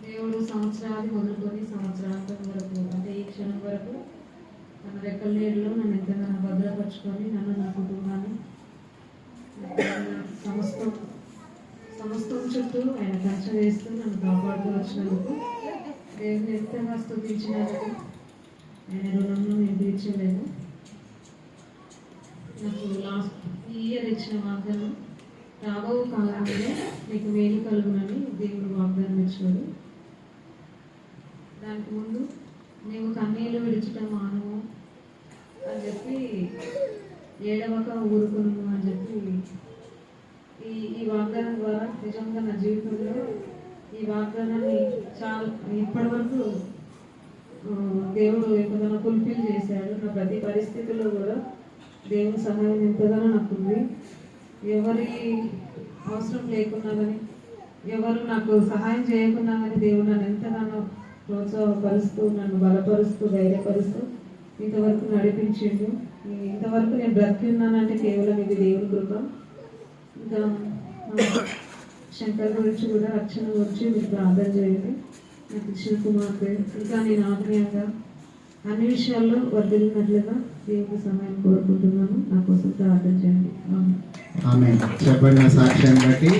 దేవుడు సంవత్సరాలు మొదలుకొని సంవత్సరాంతం వరకు అంటే ఈ క్షణం వరకు తన రెక్కల నీళ్ళలో నన్ను ఎంతగానో భద్రపరుచుకొని నన్ను నా కుటుంబాన్ని సమస్తం చుట్టూ ఆయన కంచె వేస్తూ నన్ను కాపాడుతూ వచ్చినందుకు దేవుని ఎంతగా స్తుతించినందుకు ఆయన రుణంలో నేను తీర్చలేను. నాకు లాస్ట్ ఇయర్ ఇచ్చిన వాగ్దానం రాబో కాలంలో నీకు మేలు కలుగునని దేవుడు వాగ్దానం ఇచ్చాడు. దానికి ముందు నీవు కన్నీళ్ళు విడిచుట మానవు అని చెప్పి ఏడవక ఊరుకును అని చెప్పి ఈ వాగ్దానం ద్వారా నిజంగా నా జీవితంలో ఈ వాగ్దానాన్ని చాలా ఇప్పటి వరకు దేవుడు ఎంతగానో ఫుల్ఫిల్ చేశాడు. నా ప్రతి పరిస్థితుల్లో కూడా దేవుని సహాయం ఎంతగానో నాకుంది. ఎవరి అవసరం లేకున్నా కానీ ఎవరు నాకు సహాయం చేయకున్నా కానీ దేవుడు నన్ను ఎంతగానో ప్రోత్సాహపరుస్తూ నన్ను బలపరుస్తూ ధైర్యపరుస్తూ ఇంతవరకు నడిపించిండు. ఇంతవరకు నేను బ్రతికి ఉన్నానంటే కేవలం ఇది దేవుని కృప. ఇంకా శంకర్ గురించి కూడా రక్షణ గురించి మీరు ప్రార్థన చేయండి. నాకు ఇచ్చిన కుమార్తె ఇంకా నేను ఆత్మీయంగా అన్ని విషయాల్లో వర్ధిల్లినట్లుగా దేవుని సహాయం కోరుకుంటున్నాను. నా కోసం ప్రార్థన చేయండి. ఆమేన్. చెప్పండి సాక్ష్యాన్ని బట్టి